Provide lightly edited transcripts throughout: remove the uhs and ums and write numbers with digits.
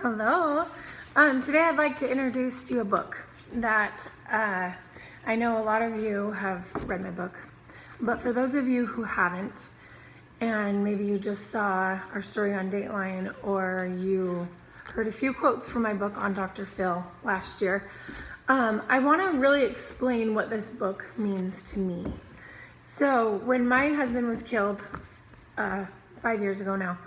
Hello. Today I'd like to introduce to you a book that I know a lot of you have read my book, but for those of you who haven't, and maybe you just saw our story on Dateline or you heard a few quotes from my book on Dr. Phil last year, I want to really explain what this book means to me. So when my husband was killed 5 years ago now,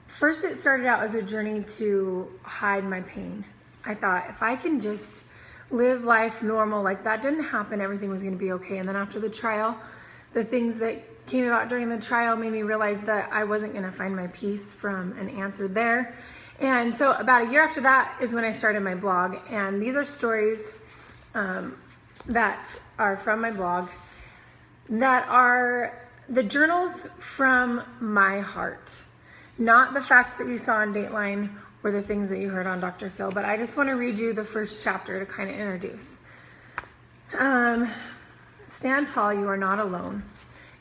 first it started out as a journey to hide my pain. I thought if I can just live life normal, like that didn't happen, everything was going to be okay. And then after the trial, the things that came about during the trial made me realize that I wasn't going to find my peace from an answer there. And so about a year after that is when I started my blog. And these are stories that are from my blog that are the journals from my heart. Not the facts that you saw on Dateline or the things that you heard on Dr. Phil, but I just want to read you the first chapter to kind of introduce. Stand tall, you are not alone.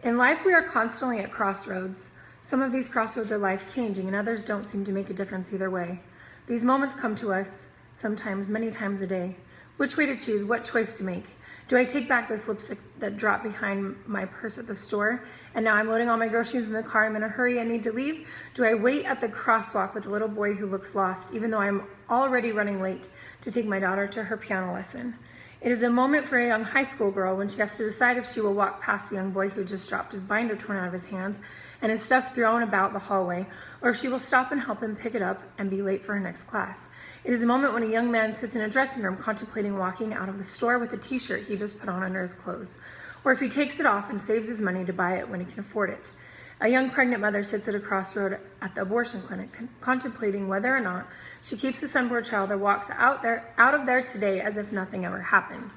In life, we are constantly at crossroads. Some of these crossroads are life-changing, and others don't seem to make a difference either way. These moments come to us, sometimes many times a day. Which way to choose, what choice to make? Do I take back this lipstick that dropped behind my purse at the store, and now I'm loading all my groceries in the car, I'm in a hurry, I need to leave? Do I wait at the crosswalk with a little boy who looks lost, even though I'm already running late to take my daughter to her piano lesson? It is a moment for a young high school girl when she has to decide if she will walk past the young boy who just dropped his binder torn out of his hands and his stuff thrown about the hallway, or if she will stop and help him pick it up and be late for her next class. It is a moment when a young man sits in a dressing room contemplating walking out of the store with a t-shirt he just put on under his clothes, or if he takes it off and saves his money to buy it when he can afford it. A young pregnant mother sits at a crossroad at the abortion clinic, contemplating whether or not she keeps this unborn child or walks out of there today as if nothing ever happened.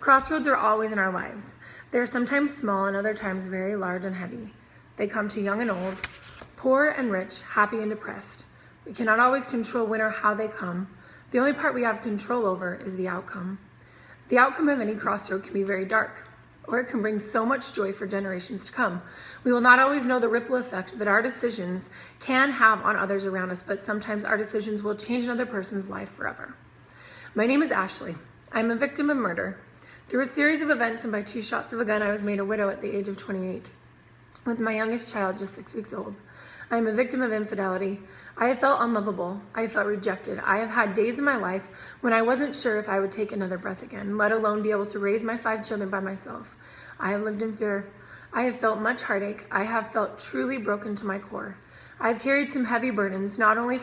Crossroads are always in our lives. They are sometimes small and other times very large and heavy. They come to young and old, poor and rich, happy and depressed. We cannot always control when or how they come. The only part we have control over is the outcome. The outcome of any crossroad can be very dark, or it can bring so much joy for generations to come. We will not always know the ripple effect that our decisions can have on others around us, but sometimes our decisions will change another person's life forever. My name is Ashlee. I'm a victim of murder. Through a series of events and by 2 shots of a gun, I was made a widow at the age of 28, with my youngest child just 6 weeks old. I am a victim of infidelity. I have felt unlovable. I have felt rejected. I have had days in my life when I wasn't sure if I would take another breath again, let alone be able to raise my 5 children by myself. I have lived in fear. I have felt much heartache. I have felt truly broken to my core. I have carried some heavy burdens, not only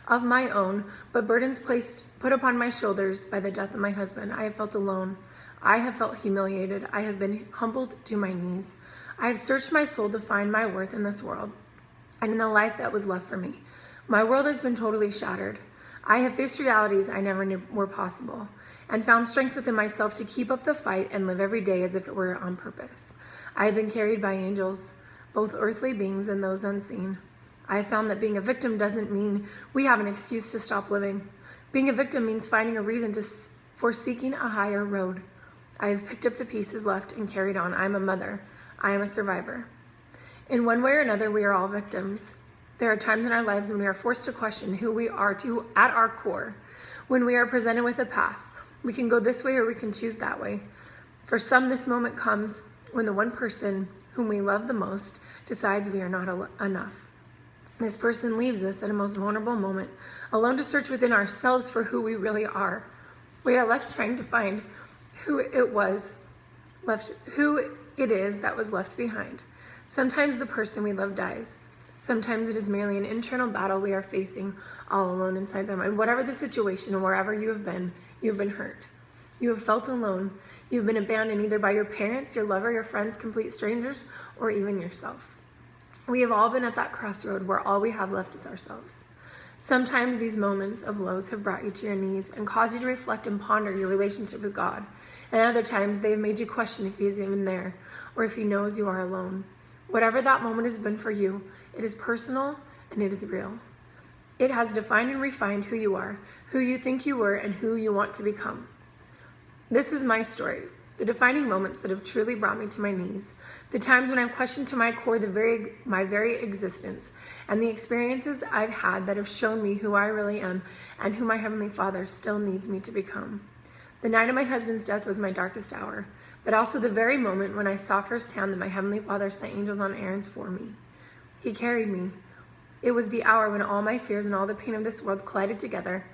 of my own, but burdens put upon my shoulders by the death of my husband. I have felt alone. I have felt humiliated. I have been humbled to my knees. I have searched my soul to find my worth in this world and in the life that was left for me. My world has been totally shattered. I have faced realities I never knew were possible and found strength within myself to keep up the fight and live every day as if it were on purpose. I have been carried by angels, both earthly beings and those unseen. I have found that being a victim doesn't mean we have an excuse to stop living. Being a victim means finding a reason for seeking a higher road. I have picked up the pieces left and carried on. I am a mother. I am a survivor. In one way or another, we are all victims. There are times in our lives when we are forced to question who we are at our core. When we are presented with a path, we can go this way or we can choose that way. For some, this moment comes when the one person whom we love the most decides we are not enough. This person leaves us at a most vulnerable moment, alone to search within ourselves for who we really are. We are left trying to find who it is that was left behind. Sometimes the person we love dies. Sometimes it is merely an internal battle we are facing all alone inside our mind. Whatever the situation, wherever you have been hurt. You have felt alone. You've been abandoned either by your parents, your lover, your friends, complete strangers, or even yourself. We have all been at that crossroad where all we have left is ourselves. Sometimes these moments of lows have brought you to your knees and caused you to reflect and ponder your relationship with God. And other times they have made you question if He is even there or if He knows you are alone. Whatever that moment has been for you, it is personal and it is real. It has defined and refined who you are, who you think you were, and who you want to become. This is my story. the defining moments that have truly brought me to my knees, the times when I've questioned to my core my very existence, and the experiences I've had that have shown me who I really am and who my Heavenly Father still needs me to become. The night of my husband's death was my darkest hour, but also the very moment when I saw firsthand that my Heavenly Father sent angels on errands for me. He carried me. It was the hour when all my fears and all the pain of this world collided together,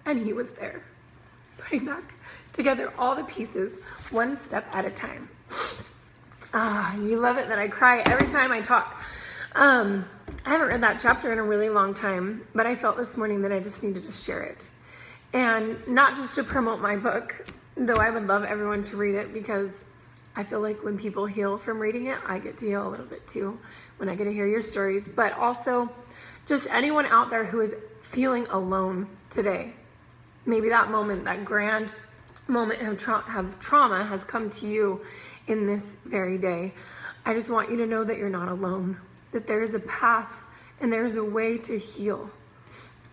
and He was there, putting back together all the pieces, one step at a time. You love it that I cry every time I talk. I haven't read that chapter in a really long time, but I felt this morning that I just needed to share it. And not just to promote my book, though I would love everyone to read it, because I feel like when people heal from reading it, I get to heal a little bit too when I get to hear your stories. But also just anyone out there who is feeling alone today. Maybe that moment, that grand moment of trauma has come to you in this very day. I just want you to know that you're not alone, that there is a path and there is a way to heal.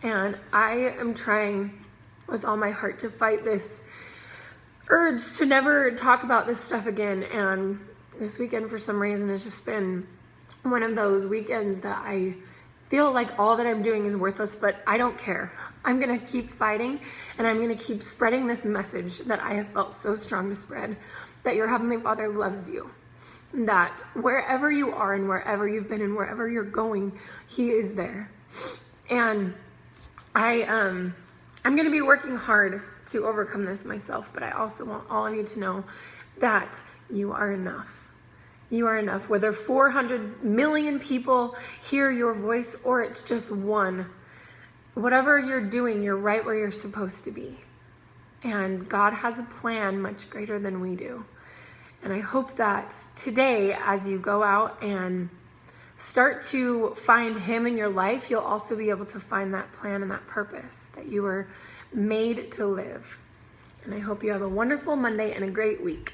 And I am trying with all my heart to fight this urge to never talk about this stuff again. And this weekend, for some reason, has just been one of those weekends that I feel like all that I'm doing is worthless, but I don't care. I'm going to keep fighting, and I'm going to keep spreading this message that I have felt so strong to spread, that your Heavenly Father loves you, that wherever you are and wherever you've been and wherever you're going, He is there. And I'm going to be working hard to overcome this myself, but I also want all of you to know that you are enough. You are enough. Whether 400 million people hear your voice or it's just one, whatever you're doing, you're right where you're supposed to be. And God has a plan much greater than we do. And I hope that today, as you go out and start to find Him in your life, you'll also be able to find that plan and that purpose that you were made to live. And I hope you have a wonderful Monday and a great week.